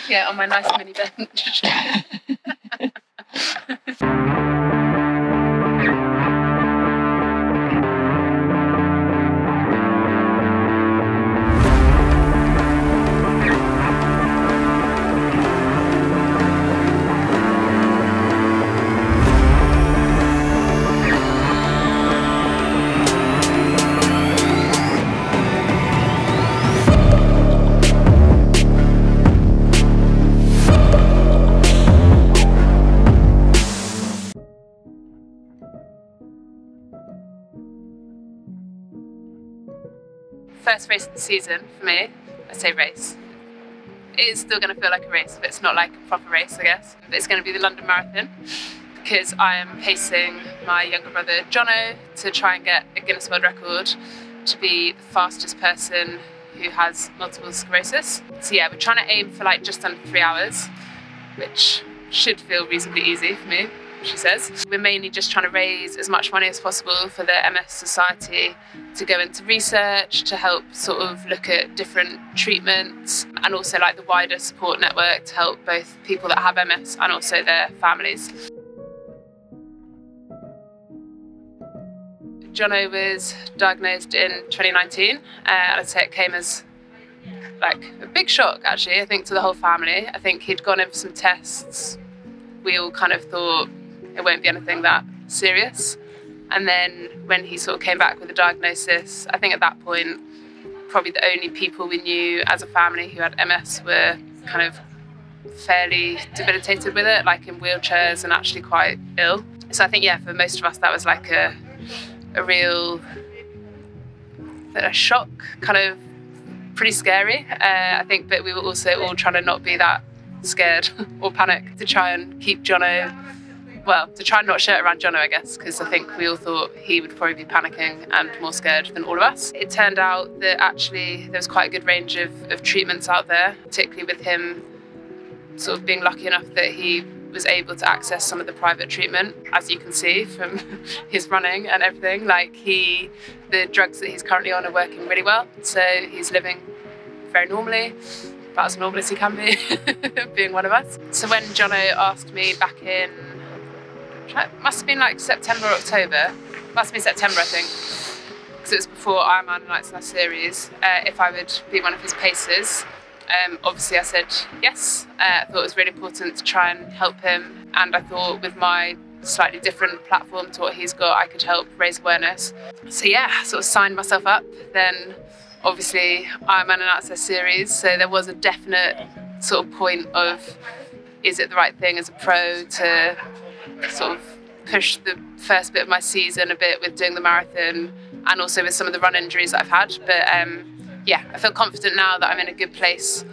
Yeah, on my nice mini bench. First race of the season for me. I say race. It is still going to feel like a race, but it's not like a proper race, I guess. But it's going to be the London Marathon because I am pacing my younger brother Jono to try and get a Guinness World Record to be the fastest person who has multiple sclerosis. So yeah, we're trying to aim for like just under 3 hours, which should feel reasonably easy for me, she says. We're mainly just trying to raise as much money as possible for the MS Society to go into research, to help sort of look at different treatments, and also like the wider support network to help both people that have MS and also their families. Jono was diagnosed in 2019, and I'd say it came as like a big shock actually, I think, to the whole family. I think he'd gone in for some tests. We all kind of thought it won't be anything that serious. And then when he sort of came back with a diagnosis, I think at that point, probably the only people we knew as a family who had MS were kind of fairly debilitated with it, like in wheelchairs and actually quite ill. So I think, yeah, for most of us, that was like a real shock, kind of pretty scary. I think, but we were also all trying to not be that scared or panic, to try and keep Jono, well, to try and not share it around Jono, I guess, because I think we all thought he would probably be panicking and more scared than all of us. It turned out that actually there was quite a good range of treatments out there, particularly with him sort of being lucky enough that he was able to access some of the private treatment, as you can see from his running and everything. Like the drugs that he's currently on are working really well, so he's living very normally, about as normal as he can be, being one of us. So when Jono asked me back in, it must have been like September or October, must have been September I think, because it was before Ironman and Nights Last Series, if I would be one of his pacers. Obviously I said yes. I thought it was really important to try and help him, and I thought with my slightly different platform to what he's got, I could help raise awareness. So yeah, sort of signed myself up. Then obviously Ironman and Nights Last Series, so there was a definite sort of point of, is it the right thing as a pro to sort of push the first bit of my season a bit with doing the marathon, and also with some of the run injuries that I've had. But yeah, I feel confident now that I'm in a good place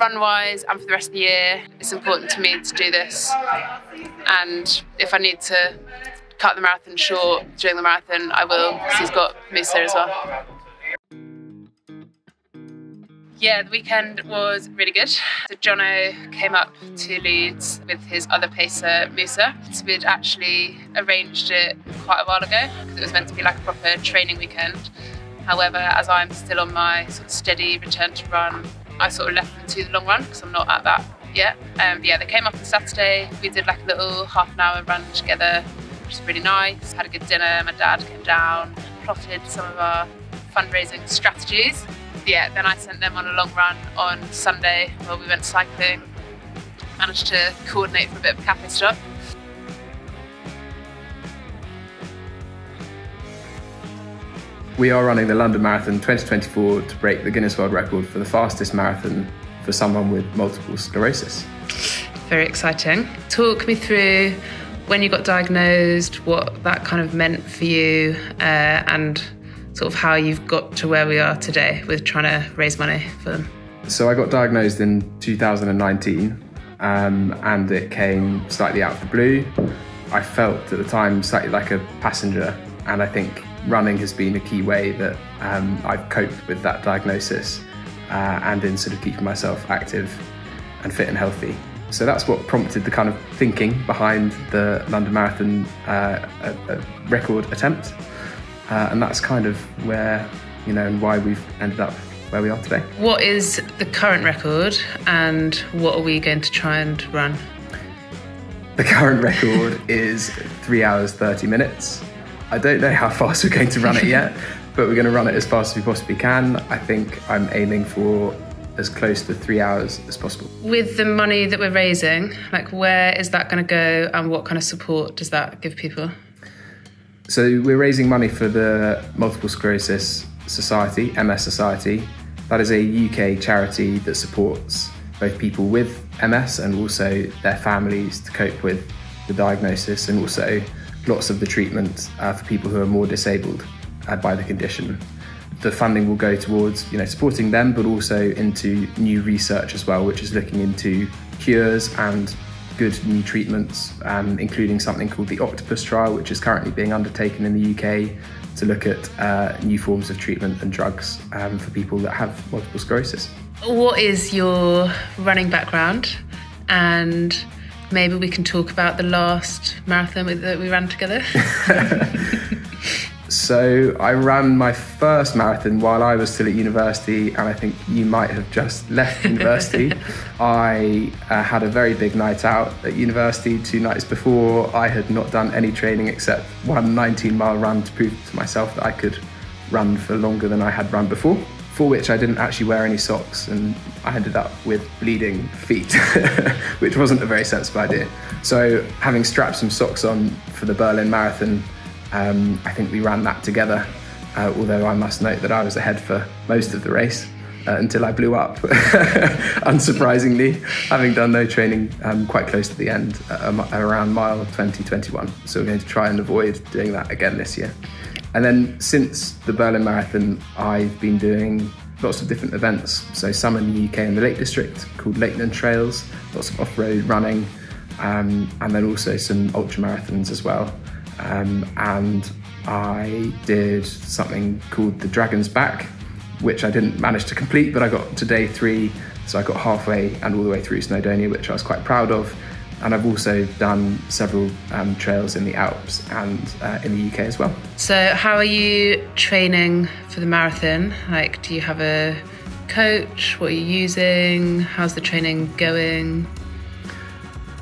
run-wise and for the rest of the year. It's important to me to do this, and if I need to cut the marathon short during the marathon, I will, because he's got Musa as well. Yeah, the weekend was really good. So Jono came up to Leeds with his other pacer, Musa. So we'd actually arranged it quite a while ago, because it was meant to be like a proper training weekend. However, as I'm still on my sort of steady return to run, I sort of left them to the long run, because I'm not at that yet. Yeah, they came up on Saturday. We did like a little half-an-hour run together, which was really nice. Had a good dinner. My dad came down, plotted some of our fundraising strategies. Yeah, then I sent them on a long run on Sunday while we went cycling. Managed to coordinate for a bit of a cafe stop. We are running the London Marathon 2024 to break the Guinness World Record for the fastest marathon for someone with multiple sclerosis. Very exciting. Talk me through when you got diagnosed, what that kind of meant for you, and sort of how you've got to where we are today with trying to raise money for them. So I got diagnosed in 2019, and it came slightly out of the blue. I felt at the time slightly like a passenger, and I think running has been a key way that I've coped with that diagnosis, and in sort of keeping myself active and fit and healthy. So that's what prompted the kind of thinking behind the London Marathon record attempt. And that's kind of where, and why we've ended up where we are today. What is the current record and what are we going to try and run? The current record is 3 hours 30 minutes. I don't know how fast we're going to run it yet, but we're going to run it as fast as we possibly can. I think I'm aiming for as close to 3 hours as possible. With the money that we're raising, like where is that going to go and what kind of support does that give people? So we're raising money for the Multiple Sclerosis Society, MS Society. That is a UK charity that supports both people with MS and also their families to cope with the diagnosis, and also lots of the treatment for people who are more disabled by the condition. The funding will go towards, supporting them, but also into new research as well, which is looking into cures and good new treatments, including something called the Octopus trial, which is currently being undertaken in the UK to look at new forms of treatment and drugs for people that have multiple sclerosis. What is your running background? And maybe we can talk about the last marathon that we ran together. So I ran my first marathon while I was still at university, and I think you might have just left university. I had a very big night out at university 2 nights before. I had not done any training except one 19-mile run to prove to myself that I could run for longer than I had run before, for which I didn't actually wear any socks, and I ended up with bleeding feet, which wasn't a very sensible idea. So having strapped some socks on for the Berlin Marathon, I think we ran that together, although I must note that I was ahead for most of the race until I blew up, unsurprisingly, having done no training quite close to the end, around mile 20-21. So we're going to try and avoid doing that again this year. And then since the Berlin Marathon, I've been doing lots of different events. So some in the UK in the Lake District called Lakeland Trails, lots of off-road running, and then also some ultra marathons as well. And I did something called the Dragon's Back, which I didn't manage to complete, but I got to day 3, so I got halfway and all the way through Snowdonia, which I was quite proud of. And I've also done several trails in the Alps and in the UK as well. So how are you training for the marathon? Like, do you have a coach? What are you using? How's the training going?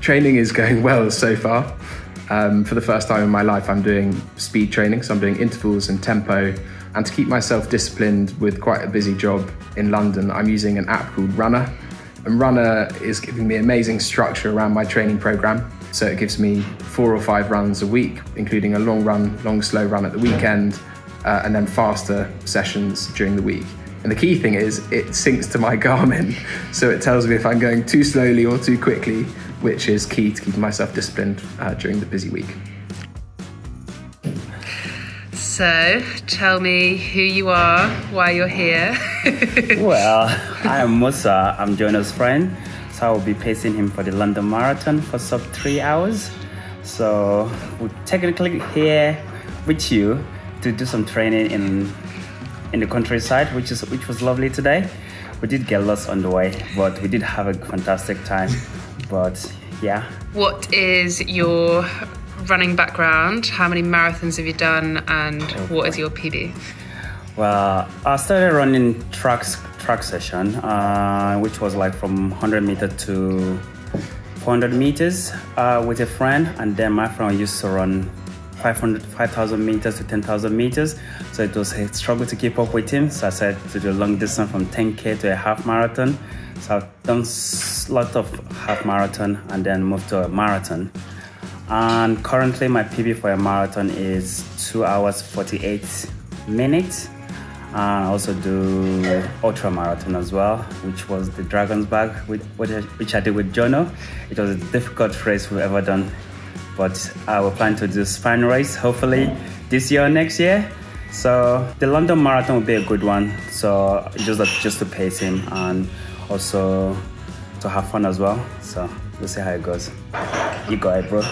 Training is going well so far. For the first time in my life, I'm doing speed training, so I'm doing intervals and tempo. And to keep myself disciplined with quite a busy job in London, I'm using an app called Runner. And Runner is giving me amazing structure around my training program. So it gives me 4 or 5 runs a week, including a long, slow run at the weekend, and then faster sessions during the week. And the key thing is it syncs to my Garmin. So it tells me if I'm going too slowly or too quickly, which is key to keeping myself disciplined during the busy week. So, tell me who you are, why you're here. Well, I am Musa, I'm Jonah's friend. So I will be pacing him for the London Marathon for sub 3 hours. So we're technically here with you to do some training in the countryside, which was lovely today. We did get lost on the way, but we did have a fantastic time. But yeah. What is your running background? How many marathons have you done, and what is your PB? Well, I started running track session, which was like from 100 meters to 400 meters with a friend, and then my friend used to run 5,000 meters to 10,000 meters. So it was a struggle to keep up with him. So I said to do a long distance from 10K to a half marathon. So I've done a lot of half marathon and then moved to a marathon. And currently my PB for a marathon is 2 hours 48 minutes. I also do ultra marathon as well, which was the Dragon's Back, which I did with Jono. It was a difficult race we've ever done, but I will plan to do Span race hopefully this year or next year. So the London Marathon will be a good one. So just to pace him and also to have fun as well. So we'll see how it goes. You got it, bro.